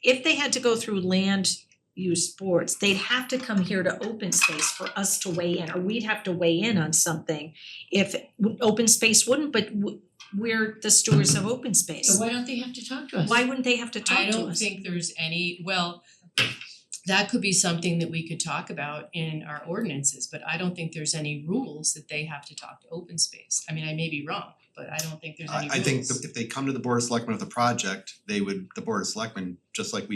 if they had to go through land use boards, they'd have to come here to open space for us to weigh in, or we'd have to weigh in on something. If open space wouldn't, but we're the stewards of open space. So why don't they have to talk to us? Why wouldn't they have to talk to I us? don't think there's any, well, that could be something that we could talk about in our ordinances, but I don't think there's any rules that they have to talk to open space. I mean, I may be wrong, but I don't think there's any rules. I think if they come to the Board of Selectmen with a project, the Board of Selectmen, just like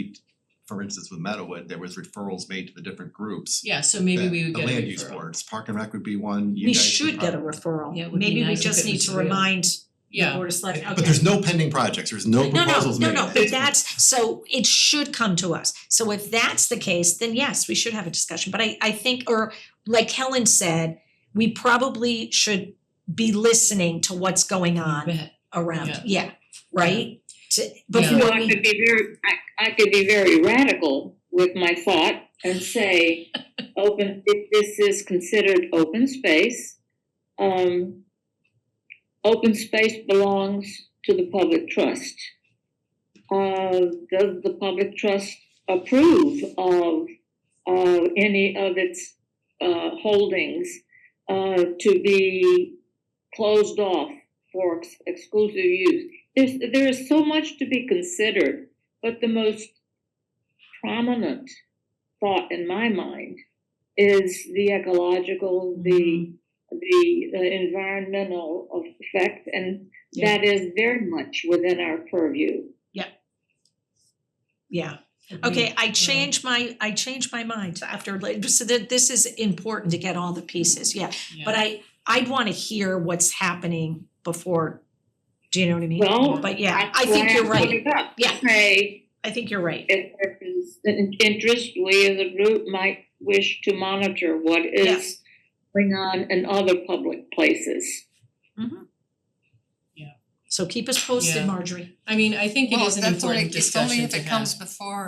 for instance with Meadowwood, there was referrals made to the different groups. Yeah, so maybe we would get a The land use referral. boards, Park and Rec would be one, you We guys should get a probably- referral. Yeah, it would be Maybe we nice if just it need was to real. remind the Yeah, Board of Selectmen, okay. But there's no pending projects, there's no proposals made. No, but that's, so it should come to us. So if that's the case, then yes, we should have a discussion. But I think, or like Helen said, we probably should be listening to what's going on bet. around, Yeah. right? To Yeah. before So I we, could be I could be very radical with my thought and say, if this is considered open space, open space belongs to the public trust. Does the public trust approve of any of its holdings to be closed off for exclusive use? There is so much to be considered, but the most prominent thought in my mind is the ecological, the environmental effect, and Yeah. that is very much within our purview. yeah. Okay, I changed my mind after, so that this is important to get all the pieces, yeah. But I'd wanna hear what's happening before, do you know what I mean? Well, But yeah, That's I think why you're put right, it up. Yeah. Say, I think you're right. if there is an interest, we as a group might wish to monitor what is going on in other public places. So keep us posted, Yeah. Marjorie. I mean, I think it Well, is an that's only, important it's discussion only if to it comes have. before,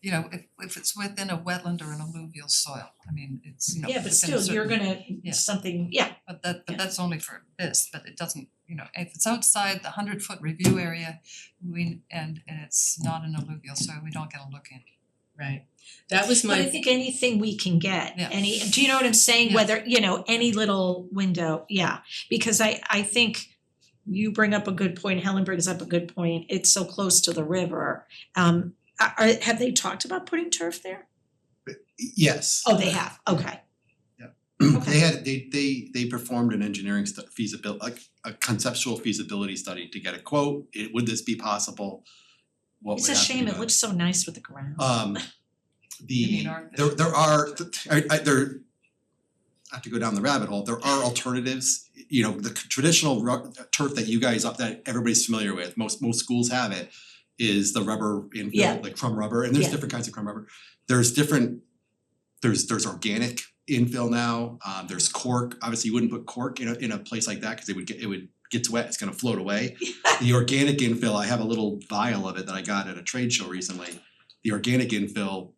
you know, if it's within a wetland or an alluvial soil, I mean, it's, you know. Yeah, but within a still, you're certain- gonna, Yeah. something, yeah, But Yeah. that's only for this, but it doesn't, you know, if it's outside the 100-foot review area, and it's not an alluvial soil, we don't get a look in. Right. That was but I my, think anything we can get, Yeah. do you know what I'm saying? Yeah. Whether, you know, any little window, yeah, because I think you bring up a good point, Helen brings up a good point, it's so close to the river. Have they talked about putting turf there? Yes. Oh, they have, okay. They performed an engineering feasibility, like a conceptual feasibility study to get a quote, would this be possible? What It's would a have to be shame, it done? looks so nice with the ground. You mean art there are, I have to go down the rabbit hole, there are alternatives you know, the traditional turf that you guys that everybody's familiar with, most schools have it, is the rubber infill, Yeah. like crumb rubber, and there's Yeah. different kinds of crumb rubber. There's different, there's organic infill now, there's cork, obviously you wouldn't put cork in a place like that because it would gets wet, it's gonna float away. The organic infill, I have a little vial of it that I got at a trade show recently. The organic infill,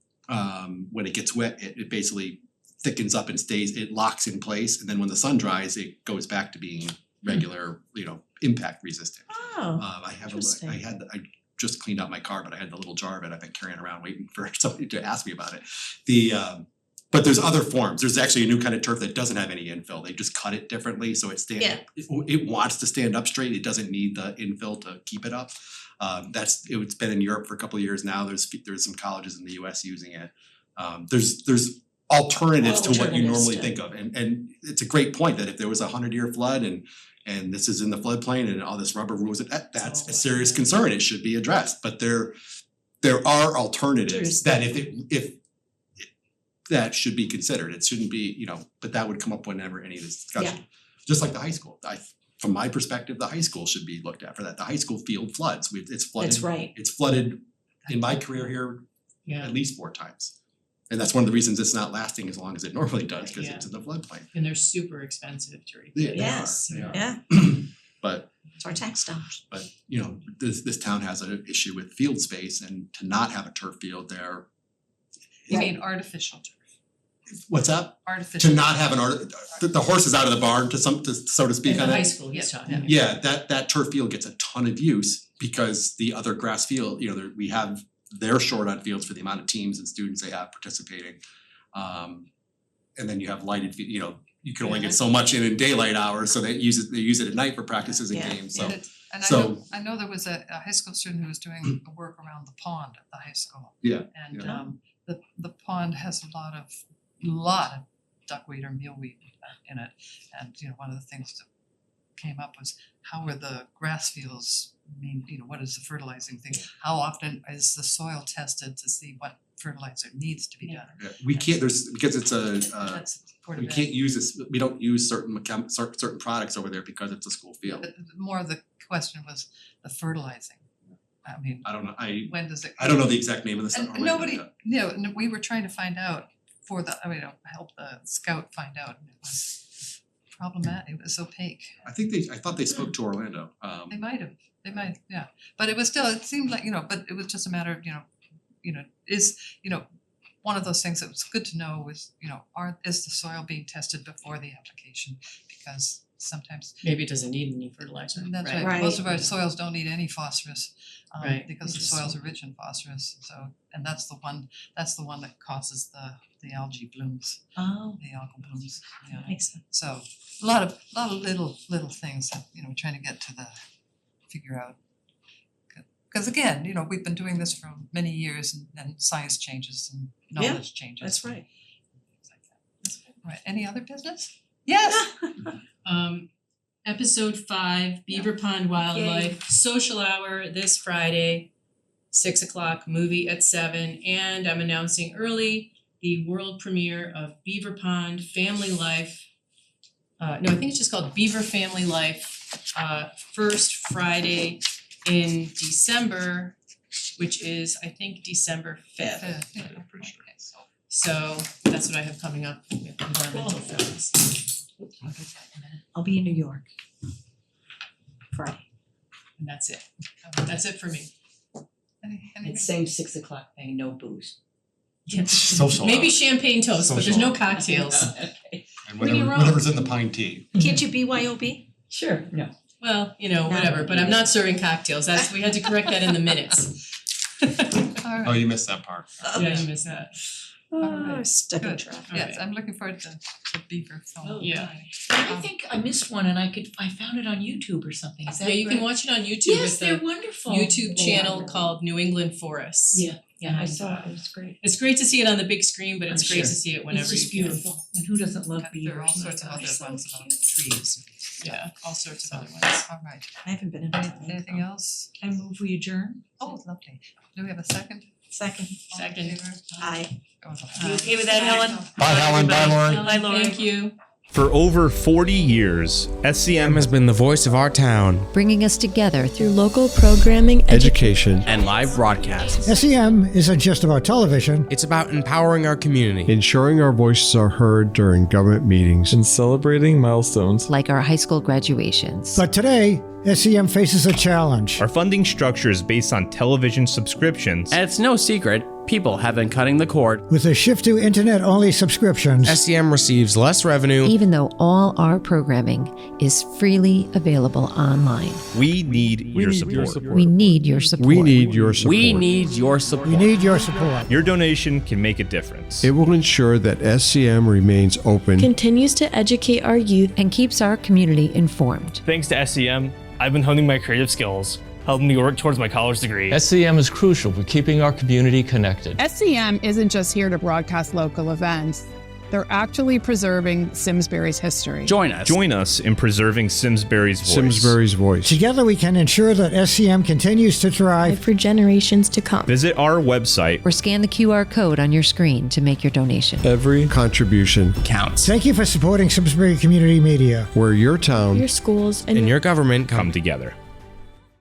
when it gets wet, it basically thickens up and stays, it locks in place, and then when the sun dries, it goes back to being regular, you know, impact resistant. Oh, I have interesting. I just cleaned out my car, but I had the little jar of it I've been carrying around waiting for somebody to ask me about it. But there's other forms. There's actually a new kind of turf that doesn't have any infill. They just cut it differently so Yeah. it wants to stand up straight. It doesn't need the infill to keep it up. It's been in Europe for a couple of years now. There's some colleges in the US using it. There's alternatives to what you Alternatives normally to- think of, and it's a great point that if there was a 100-year flood and this is in the floodplain and all this rubber rules, that's a serious concern. It should be addressed. But there are alternatives that if that should be considered. It shouldn't be, you know, but that would come up whenever any of this discussion. Just like the high school. From my perspective, the high school should be looked at for that. The high school field floods. It's flooded. That's right. It's flooded in my career here Yeah, at least 4 times. And that's one of the reasons it's not lasting as long as it normally does, because Yeah. it's in the floodplain. and they're super expensive to replace. Yeah, they Yes, are, they are. yeah, But It's our tax dollars. you know, this town has an issue with field space, and to not have a turf field there, You mean artificial turf, what's up? artificial. To not have the horse is out of the barn so to speak In the on high it. school, he's talking. Yeah, that turf field gets a ton of use because the other grass field, you know, they're short on fields for the amount of teams and students they have participating. And then you have lighted, you know, you can only get so much in daylight hours, so they use it at night for practices and Yeah. games, so. And So- I know there was a high school student who was doing the work around the pond at the high school. Yeah, And yeah. the pond has a lot of duckweed or mealweed in it. And you know, one of the things that came up was how are the grass fields, you know, what is the fertilizing thing? How often is the soil tested to see what fertilizer needs to be done? Yeah, we can't, because it's That's part of we it. can't use this, we don't use certain products over there because it's a school field. But more of the question was the fertilizing. I mean, I don't know, when does it? I don't know the exact name of the stuff. And nobody, you know, and we were trying to find out help the scout find out, and it was problematic, it was opaque. I thought they spoke to Orlando, They might, yeah, but it was still, it seemed like, you know, but it was just a matter of, one of those things that was good to know was, you know, is the soil being tested before the application? Because sometimes, Maybe it doesn't need any fertilizer, that's right? right, most of our Right. soils don't need any phosphorus, Right. because the soils are rich in phosphorus, so, and that's the one that causes the algae blooms, oh, the algal blooms, yeah. makes sense. So a lot of little things that, you know, trying to get to figure out. Cause again, you know, we've been doing this for many years and science changes and knowledge changes. That's right. Things like that. Right, any other business? Yes. Episode 5, Beaver Pond Wildlife, social hour this Friday, 6:00, movie at 7, and I'm announcing early the world premiere of Beaver Pond Family Life. No, I think it's just called Beaver Family Life, first Friday in December, which is, I think, December 5th. Yeah. So that's what I have coming up with environmental films. I'll get that in a minute. I'll be in New York. Friday. And that's it. That's it for me. Anything? It's same 6:00 thing, no booze. Social Maybe hour. champagne toast, but there's Social no hour. cocktails. Okay. And Bring your own. whatever's in the pine tea. Can't you BYOB? Sure, no. Well, you know, whatever, but I'm not serving cocktails. We had to correct that in the minutes. All right, you missed that part. Yeah, you missed that. Oh, stuck in good, traffic. yes, I'm looking forward to beaver film. Yeah. I think I missed one and I found it on YouTube or something, is that Yeah, you can right? watch it on YouTube Yes, with they're the wonderful. YouTube channel called New England Forests. Yeah, yeah, I And, saw it, it was great. It's great to see it on the big screen, but it's I'm great sure. to see it whenever you It's can. just beautiful, and who doesn't love There beavers? are all sorts of My other gosh, so ones about cute. trees. Yeah, all sorts of other ones. All right, I haven't been invited. anything else? I move we adjourn. Oh, lovely. Do we have a second? Second. All in Second. favor? Aye. Oh, You okay with that, Helen? Bye, Helen. Bye, Lori. Bye, Lori. Thank you. For over 40 years, SCM has been the voice of our town, bringing us together through local programming, education, and live broadcasts. SEM isn't just about television. It's about empowering our community, ensuring our voices are heard during government meetings, and celebrating milestones like our high school graduations. But today, SEM faces a challenge. Our funding structure is based on television subscriptions. And it's no secret, people have been cutting the cord. With a shift to internet-only subscriptions, SEM receives less revenue, even though all our programming is freely available online. We need your support. We need your support. We need your support. We need your support. We need your support. Your donation can make a difference. It will ensure that SCM remains open, continues to educate our youth, and keeps our community informed. Thanks to SCM, I've been honing my creative skills, helping me work towards my college degree. SCM is crucial for keeping our community connected. SCM isn't just here to broadcast local events. They're actually preserving Simsbury's history. Join us. Join us in preserving Simsbury's voice. Simsbury's voice. Together we can ensure that SCM continues to thrive for generations to come. Visit our website or scan the QR code on your screen to make your donation. Every contribution counts. Thank you for supporting Simsbury Community Media, where your town, your schools, and your government come together.